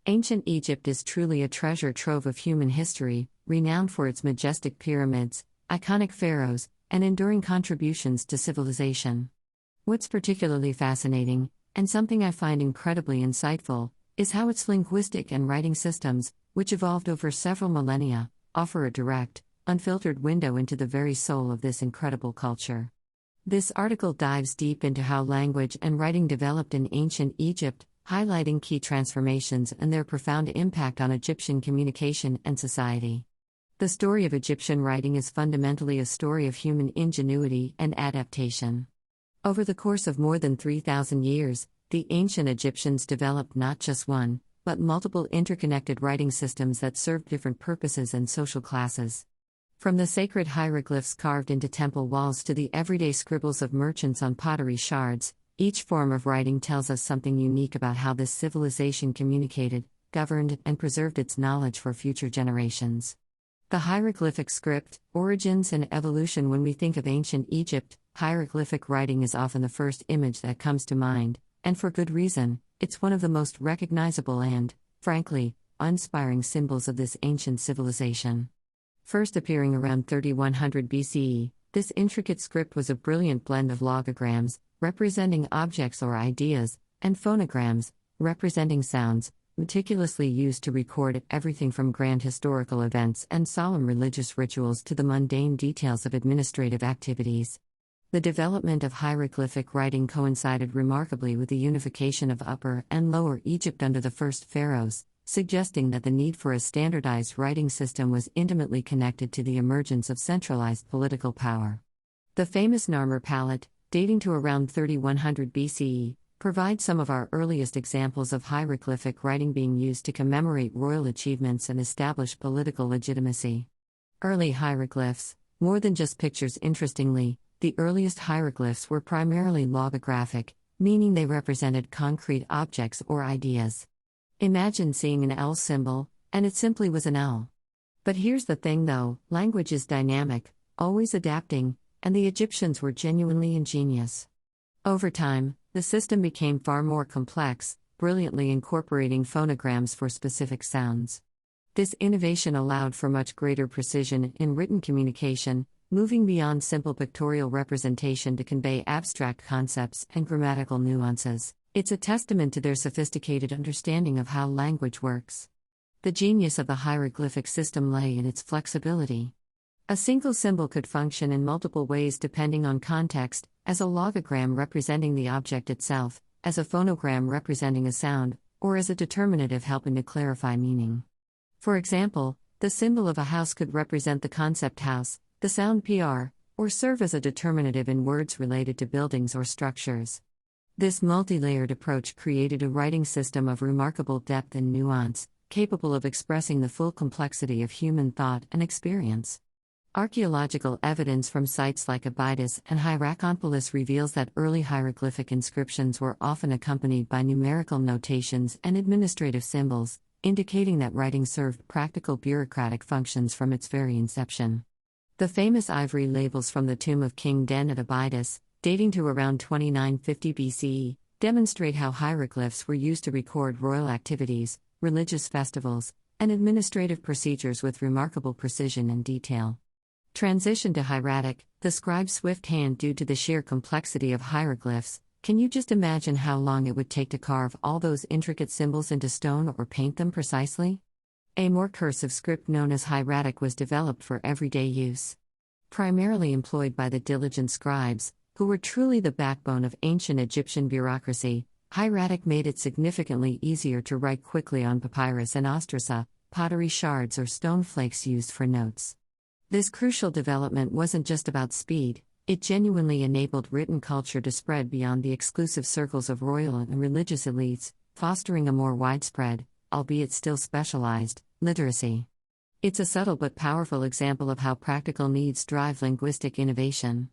Ancient Egypt is truly a treasure trove of human history, renowned for its majestic pyramids, iconic pharaohs, and enduring contributions to civilization. What's particularly fascinating, and something I find incredibly insightful, is how its linguistic and writing systems, which evolved over several millennia, offer a direct, unfiltered window into the very soul of this incredible culture. This article dives deep into how language and writing developed in ancient Egypt, highlighting key transformations and their profound impact on Egyptian communication and society. The story of Egyptian writing is fundamentally a story of human ingenuity and adaptation. Over the course of more than 3,000 years, the ancient Egyptians developed not just one, but multiple interconnected writing systems that served different purposes and social classes. From the sacred hieroglyphs carved into temple walls to the everyday scribbles of merchants on pottery shards, each form of writing tells us something unique about how this civilization communicated, governed, and preserved its knowledge for future generations. The hieroglyphic script, origins and evolution. When we think of ancient Egypt, hieroglyphic writing is often the first image that comes to mind, and for good reason. It's one of the most recognizable and, frankly, inspiring symbols of this ancient civilization. First appearing around 3100 BCE, this intricate script was a brilliant blend of logograms, representing objects or ideas, and phonograms, representing sounds, meticulously used to record everything from grand historical events and solemn religious rituals to the mundane details of administrative activities. The development of hieroglyphic writing coincided remarkably with the unification of Upper and Lower Egypt under the first pharaohs, suggesting that the need for a standardized writing system was intimately connected to the emergence of centralized political power. The famous Narmer palette, dating to around 3100 BCE, provides some of our earliest examples of hieroglyphic writing being used to commemorate royal achievements and establish political legitimacy. Early hieroglyphs, more than just pictures. Interestingly, the earliest hieroglyphs were primarily logographic, meaning they represented concrete objects or ideas. Imagine seeing an L symbol, and it simply was an L. But here's the thing though, language is dynamic, always adapting, and the Egyptians were genuinely ingenious. Over time, the system became far more complex, brilliantly incorporating phonograms for specific sounds. This innovation allowed for much greater precision in written communication, moving beyond simple pictorial representation to convey abstract concepts and grammatical nuances. It's a testament to their sophisticated understanding of how language works. The genius of the hieroglyphic system lay in its flexibility. A single symbol could function in multiple ways depending on context, as a logogram representing the object itself, as a phonogram representing a sound, or as a determinative helping to clarify meaning. For example, the symbol of a house could represent the concept house, the sound PR, or serve as a determinative in words related to buildings or structures. This multi-layered approach created a writing system of remarkable depth and nuance, capable of expressing the full complexity of human thought and experience. Archaeological evidence from sites like Abydos and Hierakonpolis reveals that early hieroglyphic inscriptions were often accompanied by numerical notations and administrative symbols, indicating that writing served practical bureaucratic functions from its very inception. The famous ivory labels from the tomb of King Den at Abydos, dating to around 2950 BCE, demonstrate how hieroglyphs were used to record royal activities, religious festivals, and administrative procedures with remarkable precision and detail. Transition to hieratic, the scribe's swift hand. Due to the sheer complexity of hieroglyphs, can you just imagine how long it would take to carve all those intricate symbols into stone or paint them precisely? A more cursive script known as hieratic was developed for everyday use. Primarily employed by the diligent scribes, who were truly the backbone of ancient Egyptian bureaucracy, hieratic made it significantly easier to write quickly on papyrus and ostracea, pottery shards or stone flakes used for notes. This crucial development wasn't just about speed, it genuinely enabled written culture to spread beyond the exclusive circles of royal and religious elites, fostering a more widespread, albeit still specialized, literacy. It's a subtle but powerful example of how practical needs drive linguistic innovation.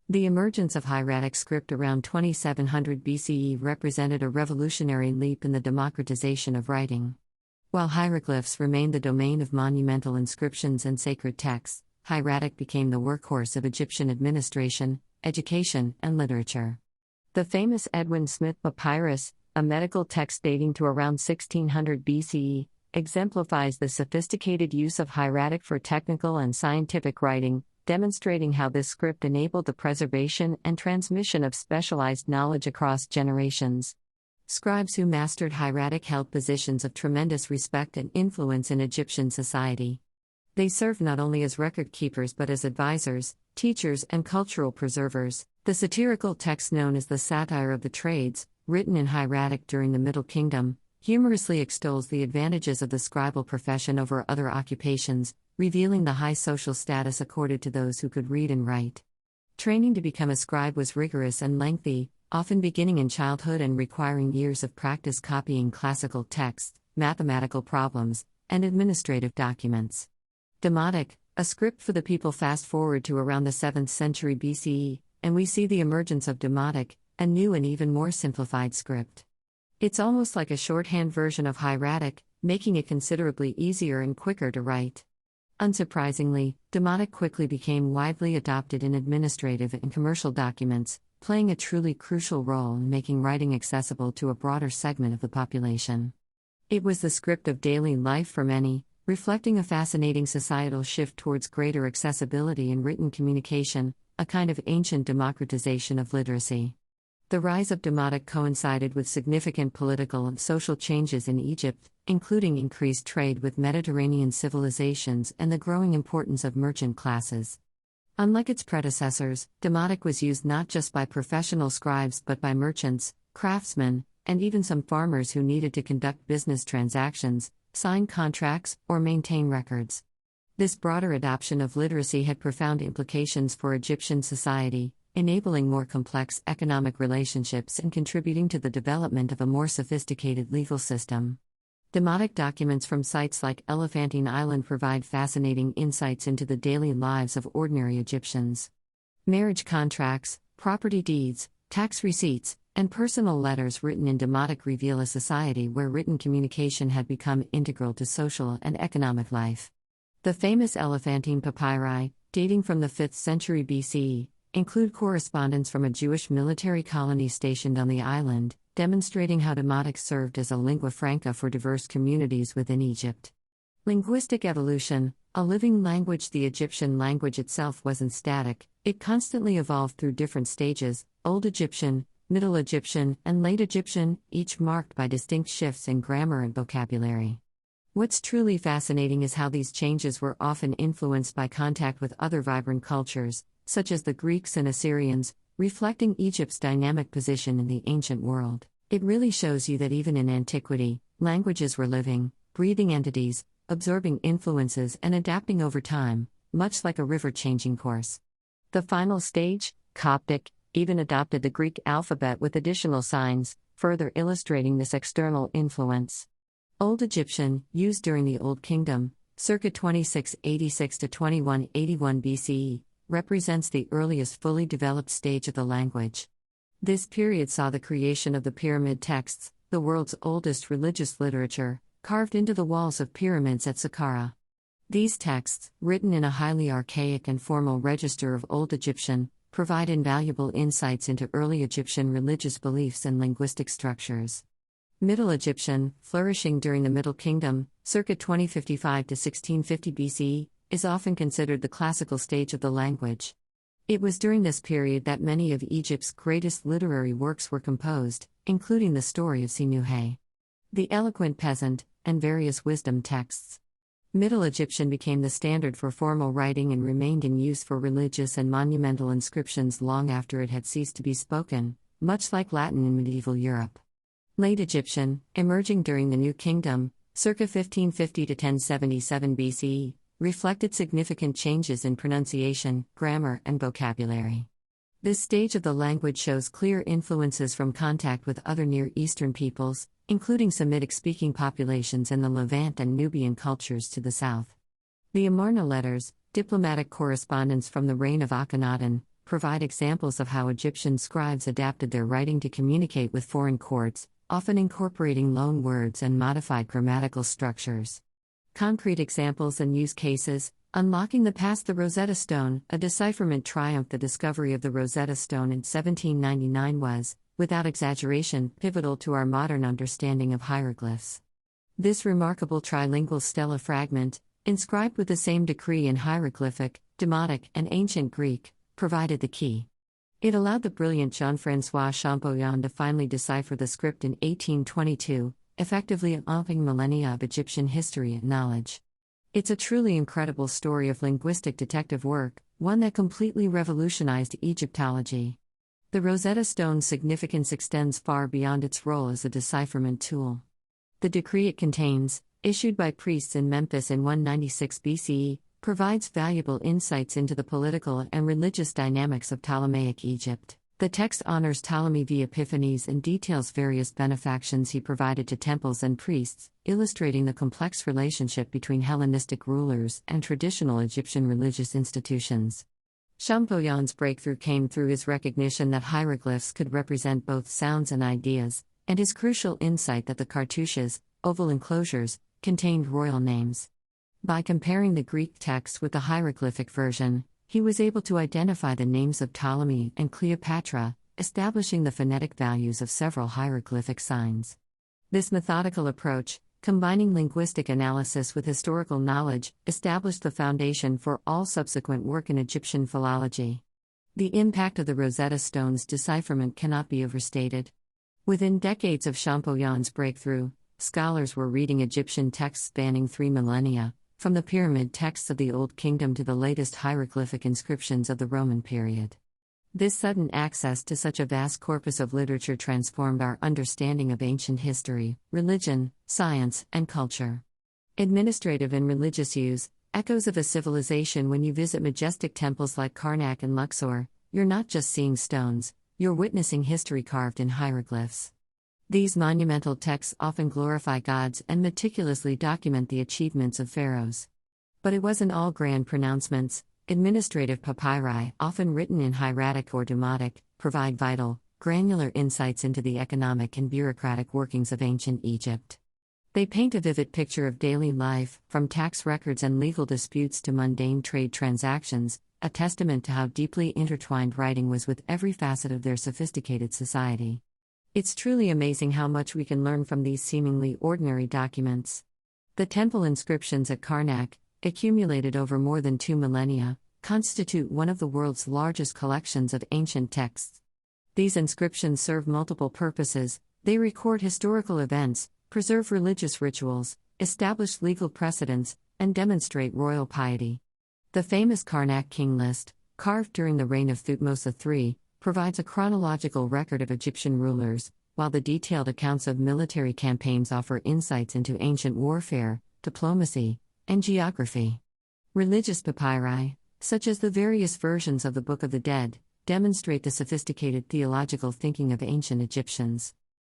The emergence of hieratic script around 2700 BCE represented a revolutionary leap in the democratization of writing. While hieroglyphs remained the domain of monumental inscriptions and sacred texts, hieratic became the workhorse of Egyptian administration, education, and literature. The famous Edwin Smith papyrus, a medical text dating to around 1600 BCE, exemplifies the sophisticated use of hieratic for technical and scientific writing, demonstrating how this script enabled the preservation and transmission of specialized knowledge across generations. Scribes who mastered hieratic held positions of tremendous respect and influence in Egyptian society. They served not only as record keepers but as advisors, teachers, and cultural preservers. The satirical text known as the Satire of the Trades, written in hieratic during the Middle Kingdom, humorously extols the advantages of the scribal profession over other occupations, revealing the high social status accorded to those who could read and write. Training to become a scribe was rigorous and lengthy, often beginning in childhood and requiring years of practice copying classical texts, mathematical problems, and administrative documents. Demotic, a script for the people. Fast forward to around the 7th century BCE, and we see the emergence of demotic, a new and even more simplified script. It's almost like a shorthand version of hieratic, making it considerably easier and quicker to write. Unsurprisingly, demotic quickly became widely adopted in administrative and commercial documents, playing a truly crucial role in making writing accessible to a broader segment of the population. It was the script of daily life for many, reflecting a fascinating societal shift towards greater accessibility in written communication, a kind of ancient democratization of literacy. The rise of demotic coincided with significant political and social changes in Egypt, including increased trade with Mediterranean civilizations and the growing importance of merchant classes. Unlike its predecessors, demotic was used not just by professional scribes but by merchants, craftsmen, and even some farmers who needed to conduct business transactions, sign contracts, or maintain records. This broader adoption of literacy had profound implications for Egyptian society, enabling more complex economic relationships and contributing to the development of a more sophisticated legal system. Demotic documents from sites like Elephantine Island provide fascinating insights into the daily lives of ordinary Egyptians. Marriage contracts, property deeds, tax receipts, and personal letters written in demotic reveal a society where written communication had become integral to social and economic life. The famous Elephantine papyri, dating from the 5th century BCE, include correspondence from a Jewish military colony stationed on the island, demonstrating how demotic served as a lingua franca for diverse communities within Egypt. Linguistic evolution, a living language. The Egyptian language itself wasn't static, it constantly evolved through different stages: Old Egyptian, Middle Egyptian, and Late Egyptian, each marked by distinct shifts in grammar and vocabulary. What's truly fascinating is how these changes were often influenced by contact with other vibrant cultures, such as the Greeks and Assyrians, reflecting Egypt's dynamic position in the ancient world. It really shows you that even in antiquity, languages were living, breathing entities, absorbing influences and adapting over time, much like a river changing course. The final stage, Coptic, even adopted the Greek alphabet with additional signs, further illustrating this external influence. Old Egyptian, used during the Old Kingdom, circa 2686 to 2181 BCE, represents the earliest fully developed stage of the language. This period saw the creation of the pyramid texts, the world's oldest religious literature, carved into the walls of pyramids at Saqqara. These texts, written in a highly archaic and formal register of Old Egyptian, provide invaluable insights into early Egyptian religious beliefs and linguistic structures. Middle Egyptian, flourishing during the Middle Kingdom, circa 2055 to 1650 BCE, is often considered the classical stage of the language. It was during this period that many of Egypt's greatest literary works were composed, including the story of Sinuhe, the Eloquent Peasant, and various wisdom texts. Middle Egyptian became the standard for formal writing and remained in use for religious and monumental inscriptions long after it had ceased to be spoken, much like Latin in medieval Europe. Late Egyptian, emerging during the New Kingdom, circa 1550 to 1077 BCE, reflected significant changes in pronunciation, grammar, and vocabulary. This stage of the language shows clear influences from contact with other Near Eastern peoples, including Semitic-speaking populations in the Levant and Nubian cultures to the south. The Amarna letters, diplomatic correspondence from the reign of Akhenaten, provide examples of how Egyptian scribes adapted their writing to communicate with foreign courts, often incorporating loan words and modified grammatical structures. Concrete examples and use cases: unlocking the past. The Rosetta Stone, a decipherment triumph. The discovery of the Rosetta Stone in 1799 was, without exaggeration, pivotal to our modern understanding of hieroglyphs. This remarkable trilingual stela fragment, inscribed with the same decree in hieroglyphic, demotic, and ancient Greek, provided the key. It allowed the brilliant Jean-François Champollion to finally decipher the script in 1822, effectively unlocking millennia of Egyptian history and knowledge. It's a truly incredible story of linguistic detective work, one that completely revolutionized Egyptology. The Rosetta Stone's significance extends far beyond its role as a decipherment tool. The decree it contains, issued by priests in Memphis in 196 BCE, provides valuable insights into the political and religious dynamics of Ptolemaic Egypt. The text honors Ptolemy V. Epiphanes and details various benefactions he provided to temples and priests, illustrating the complex relationship between Hellenistic rulers and traditional Egyptian religious institutions. Champollion's breakthrough came through his recognition that hieroglyphs could represent both sounds and ideas, and his crucial insight that the cartouches, oval enclosures, contained royal names. By comparing the Greek text with the hieroglyphic version, he was able to identify the names of Ptolemy and Cleopatra, establishing the phonetic values of several hieroglyphic signs. This methodical approach, combining linguistic analysis with historical knowledge, established the foundation for all subsequent work in Egyptian philology. The impact of the Rosetta Stone's decipherment cannot be overstated. Within decades of Champollion's breakthrough, scholars were reading Egyptian texts spanning 3 millennia, from the pyramid texts of the Old Kingdom to the latest hieroglyphic inscriptions of the Roman period. This sudden access to such a vast corpus of literature transformed our understanding of ancient history, religion, science, and culture. Administrative and religious use, echoes of a civilization. When you visit majestic temples like Karnak and Luxor, you're not just seeing stones, you're witnessing history carved in hieroglyphs. These monumental texts often glorify gods and meticulously document the achievements of pharaohs. But it wasn't all grand pronouncements. Administrative papyri, often written in hieratic or demotic, provide vital, granular insights into the economic and bureaucratic workings of ancient Egypt. They paint a vivid picture of daily life, from tax records and legal disputes to mundane trade transactions, a testament to how deeply intertwined writing was with every facet of their sophisticated society. It's truly amazing how much we can learn from these seemingly ordinary documents. The temple inscriptions at Karnak, accumulated over more than 2 millennia, constitute one of the world's largest collections of ancient texts. These inscriptions serve multiple purposes. They record historical events, preserve religious rituals, establish legal precedents, and demonstrate royal piety. The famous Karnak king list, carved during the reign of Thutmose III, provides a chronological record of Egyptian rulers, while the detailed accounts of military campaigns offer insights into ancient warfare, diplomacy, and geography. Religious papyri, such as the various versions of the Book of the Dead, demonstrate the sophisticated theological thinking of ancient Egyptians.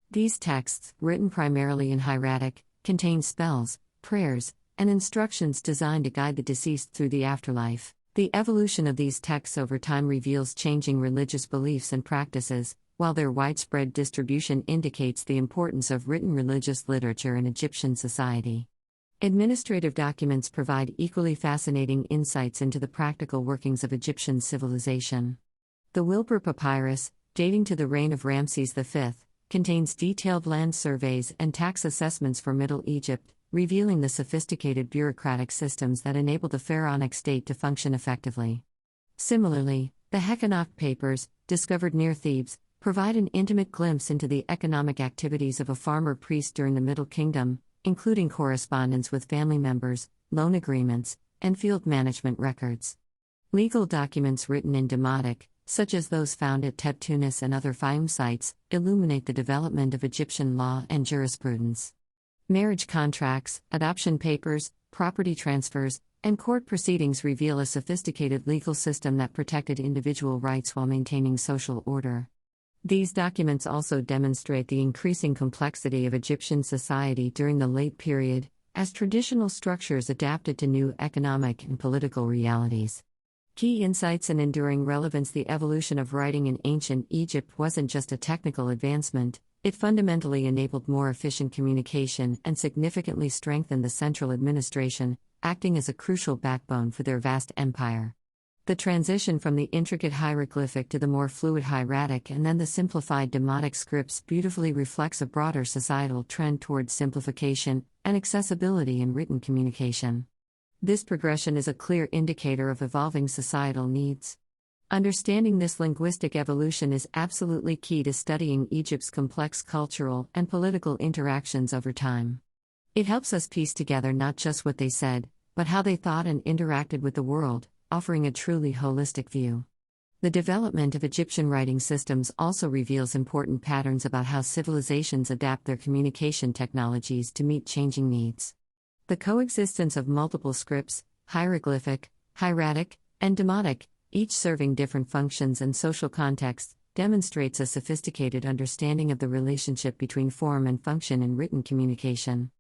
These texts, written primarily in hieratic, contain spells, prayers, and instructions designed to guide the deceased through the afterlife. The evolution of these texts over time reveals changing religious beliefs and practices, while their widespread distribution indicates the importance of written religious literature in Egyptian society. Administrative documents provide equally fascinating insights into the practical workings of Egyptian civilization. The Wilbur Papyrus, dating to the reign of Ramses V, contains detailed land surveys and tax assessments for Middle Egypt, revealing the sophisticated bureaucratic systems that enable the pharaonic state to function effectively. Similarly, the Hekanok papers, discovered near Thebes, provide an intimate glimpse into the economic activities of a farmer priest during the Middle Kingdom, including correspondence with family members, loan agreements, and field management records. Legal documents written in demotic, such as those found at Tebtunis and other Fayum sites, illuminate the development of Egyptian law and jurisprudence. Marriage contracts, adoption papers, property transfers, and court proceedings reveal a sophisticated legal system that protected individual rights while maintaining social order. These documents also demonstrate the increasing complexity of Egyptian society during the late period, as traditional structures adapted to new economic and political realities. Key insights and enduring relevance. The evolution of writing in ancient Egypt wasn't just a technical advancement, it fundamentally enabled more efficient communication and significantly strengthened the central administration, acting as a crucial backbone for their vast empire. The transition from the intricate hieroglyphic to the more fluid hieratic and then the simplified demotic scripts beautifully reflects a broader societal trend towards simplification and accessibility in written communication. This progression is a clear indicator of evolving societal needs. Understanding this linguistic evolution is absolutely key to studying Egypt's complex cultural and political interactions over time. It helps us piece together not just what they said, but how they thought and interacted with the world, offering a truly holistic view. The development of Egyptian writing systems also reveals important patterns about how civilizations adapt their communication technologies to meet changing needs. The coexistence of multiple scripts, hieroglyphic, hieratic, and demotic, each serving different functions and social contexts, demonstrates a sophisticated understanding of the relationship between form and function in written communication.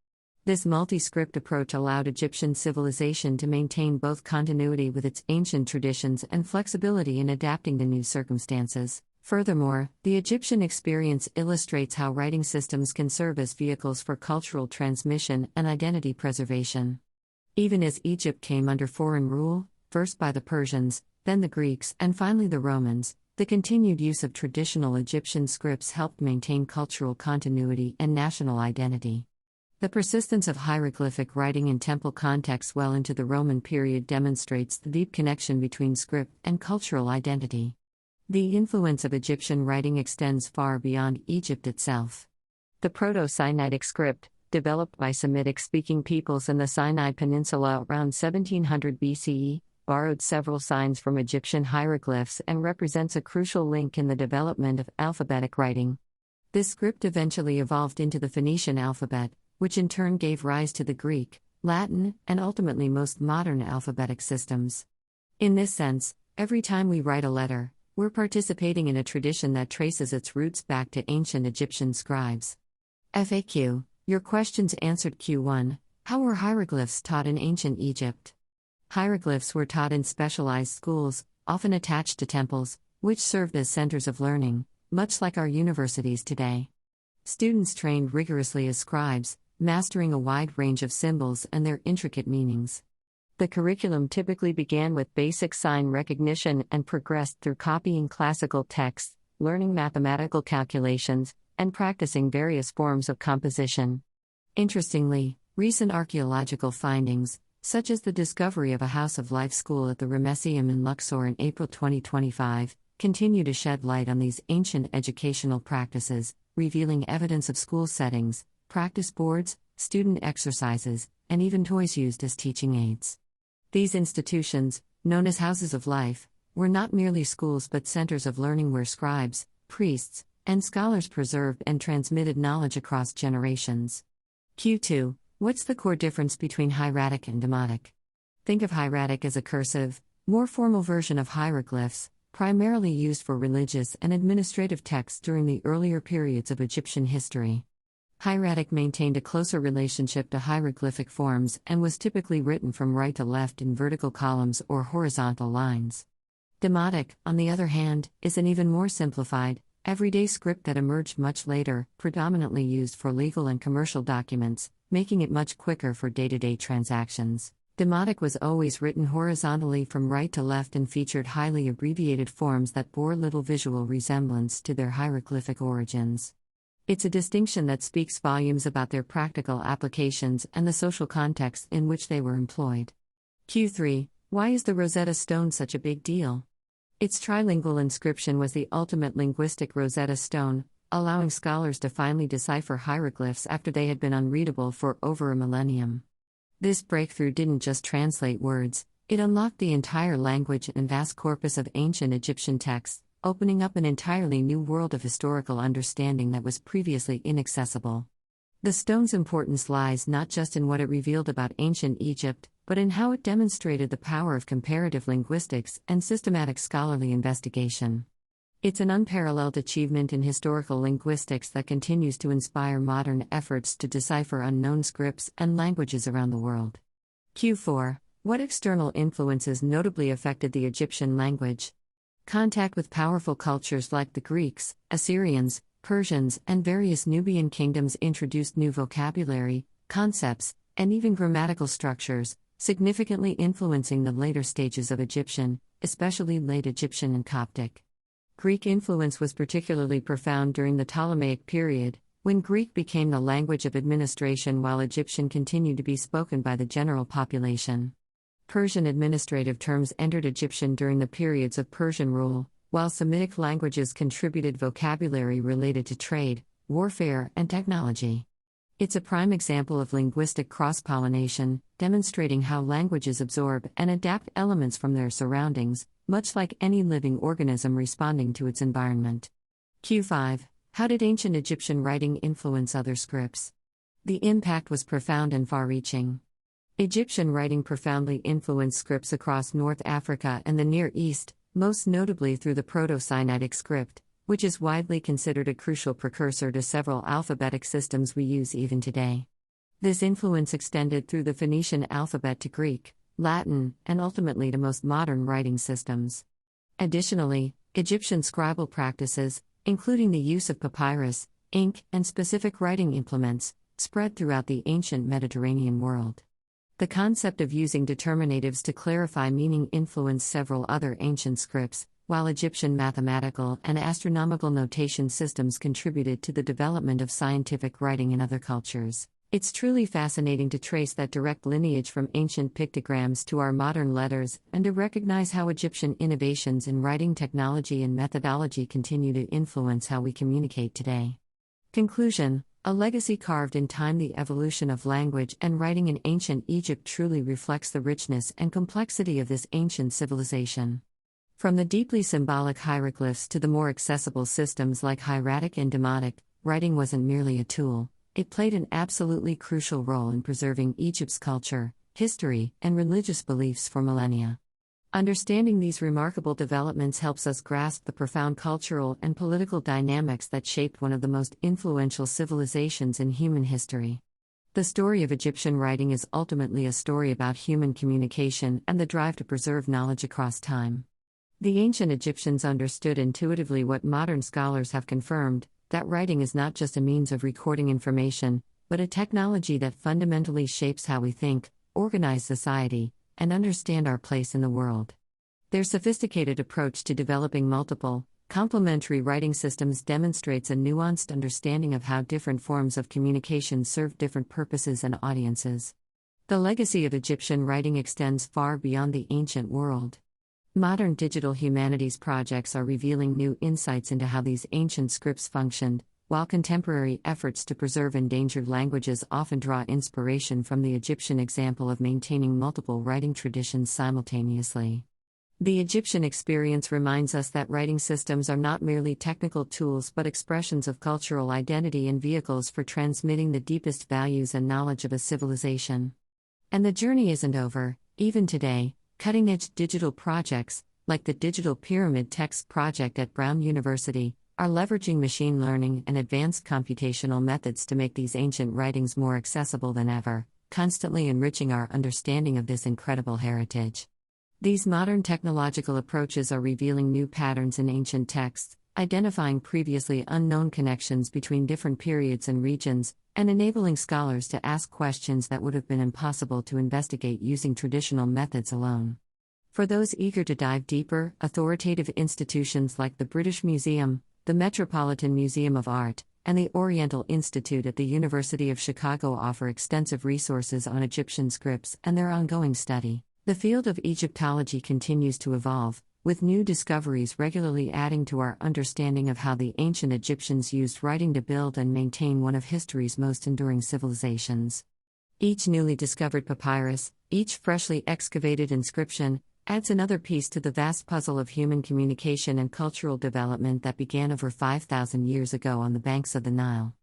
This multi-script approach allowed Egyptian civilization to maintain both continuity with its ancient traditions and flexibility in adapting to new circumstances. Furthermore, the Egyptian experience illustrates how writing systems can serve as vehicles for cultural transmission and identity preservation. Even as Egypt came under foreign rule, first by the Persians, then the Greeks, and finally the Romans, the continued use of traditional Egyptian scripts helped maintain cultural continuity and national identity. The persistence of hieroglyphic writing in temple contexts well into the Roman period demonstrates the deep connection between script and cultural identity. The influence of Egyptian writing extends far beyond Egypt itself. The Proto-Sinaitic script, developed by Semitic-speaking peoples in the Sinai Peninsula around 1700 BCE, borrowed several signs from Egyptian hieroglyphs and represents a crucial link in the development of alphabetic writing. This script eventually evolved into the Phoenician alphabet, which in turn gave rise to the Greek, Latin, and ultimately most modern alphabetic systems. In this sense, every time we write a letter, we're participating in a tradition that traces its roots back to ancient Egyptian scribes. FAQ: Your questions answered. Q1: How were hieroglyphs taught in ancient Egypt? Hieroglyphs were taught in specialized schools, often attached to temples, which served as centers of learning, much like our universities today. Students trained rigorously as scribes, mastering a wide range of symbols and their intricate meanings. The curriculum typically began with basic sign recognition and progressed through copying classical texts, learning mathematical calculations, and practicing various forms of composition. Interestingly, recent archaeological findings, such as the discovery of a House of Life school at the Ramesseum in Luxor in April 2025, continue to shed light on these ancient educational practices, revealing evidence of school settings, practice boards, student exercises, and even toys used as teaching aids. These institutions, known as houses of life, were not merely schools but centers of learning where scribes, priests, and scholars preserved and transmitted knowledge across generations. Q2: What's the core difference between hieratic and demotic? Think of hieratic as a cursive, more formal version of hieroglyphs, primarily used for religious and administrative texts during the earlier periods of Egyptian history. Hieratic maintained a closer relationship to hieroglyphic forms and was typically written from right to left in vertical columns or horizontal lines. Demotic, on the other hand, is an even more simplified, everyday script that emerged much later, predominantly used for legal and commercial documents, making it much quicker for day-to-day transactions. Demotic was always written horizontally from right to left and featured highly abbreviated forms that bore little visual resemblance to their hieroglyphic origins. It's a distinction that speaks volumes about their practical applications and the social context in which they were employed. Q3: Why is the Rosetta Stone such a big deal? Its trilingual inscription was the ultimate linguistic Rosetta Stone, allowing scholars to finally decipher hieroglyphs after they had been unreadable for over a millennium. This breakthrough didn't just translate words, it unlocked the entire language and vast corpus of ancient Egyptian texts, opening up an entirely new world of historical understanding that was previously inaccessible. The stone's importance lies not just in what it revealed about ancient Egypt, but in how it demonstrated the power of comparative linguistics and systematic scholarly investigation. It's an unparalleled achievement in historical linguistics that continues to inspire modern efforts to decipher unknown scripts and languages around the world. Q4: What external influences notably affected the Egyptian language? Contact with powerful cultures like the Greeks, Assyrians, Persians, and various Nubian kingdoms introduced new vocabulary, concepts, and even grammatical structures, significantly influencing the later stages of Egyptian, especially late Egyptian and Coptic. Greek influence was particularly profound during the Ptolemaic period, when Greek became the language of administration while Egyptian continued to be spoken by the general population. Persian administrative terms entered Egyptian during the periods of Persian rule, while Semitic languages contributed vocabulary related to trade, warfare, and technology. It's a prime example of linguistic cross-pollination, demonstrating how languages absorb and adapt elements from their surroundings, much like any living organism responding to its environment. Q5. How did ancient Egyptian writing influence other scripts? The impact was profound and far-reaching. Egyptian writing profoundly influenced scripts across North Africa and the Near East, most notably through the Proto-Sinaitic script, which is widely considered a crucial precursor to several alphabetic systems we use even today. This influence extended through the Phoenician alphabet to Greek, Latin, and ultimately to most modern writing systems. Additionally, Egyptian scribal practices, including the use of papyrus, ink, and specific writing implements, spread throughout the ancient Mediterranean world. The concept of using determinatives to clarify meaning influenced several other ancient scripts, while Egyptian mathematical and astronomical notation systems contributed to the development of scientific writing in other cultures. It's truly fascinating to trace that direct lineage from ancient pictograms to our modern letters, and to recognize how Egyptian innovations in writing technology and methodology continue to influence how we communicate today. Conclusion: a legacy carved in time. The evolution of language and writing in ancient Egypt truly reflects the richness and complexity of this ancient civilization. From the deeply symbolic hieroglyphs to the more accessible systems like hieratic and demotic, writing wasn't merely a tool, it played an absolutely crucial role in preserving Egypt's culture, history, and religious beliefs for millennia. Understanding these remarkable developments helps us grasp the profound cultural and political dynamics that shaped one of the most influential civilizations in human history. The story of Egyptian writing is ultimately a story about human communication and the drive to preserve knowledge across time. The ancient Egyptians understood intuitively what modern scholars have confirmed, that writing is not just a means of recording information, but a technology that fundamentally shapes how we think, organize society, and understand our place in the world. Their sophisticated approach to developing multiple, complementary writing systems demonstrates a nuanced understanding of how different forms of communication serve different purposes and audiences. The legacy of Egyptian writing extends far beyond the ancient world. Modern digital humanities projects are revealing new insights into how these ancient scripts functioned, while contemporary efforts to preserve endangered languages often draw inspiration from the Egyptian example of maintaining multiple writing traditions simultaneously. The Egyptian experience reminds us that writing systems are not merely technical tools but expressions of cultural identity and vehicles for transmitting the deepest values and knowledge of a civilization. And the journey isn't over. Even today, cutting-edge digital projects, like the Digital Pyramid Text Project at Brown University, are leveraging machine learning and advanced computational methods to make these ancient writings more accessible than ever, constantly enriching our understanding of this incredible heritage. These modern technological approaches are revealing new patterns in ancient texts, identifying previously unknown connections between different periods and regions, and enabling scholars to ask questions that would have been impossible to investigate using traditional methods alone. For those eager to dive deeper, authoritative institutions like the British Museum, the Metropolitan Museum of Art, and the Oriental Institute at the University of Chicago offer extensive resources on Egyptian scripts and their ongoing study. The field of Egyptology continues to evolve, with new discoveries regularly adding to our understanding of how the ancient Egyptians used writing to build and maintain one of history's most enduring civilizations. Each newly discovered papyrus, each freshly excavated inscription, adds another piece to the vast puzzle of human communication and cultural development that began over 5,000 years ago on the banks of the Nile.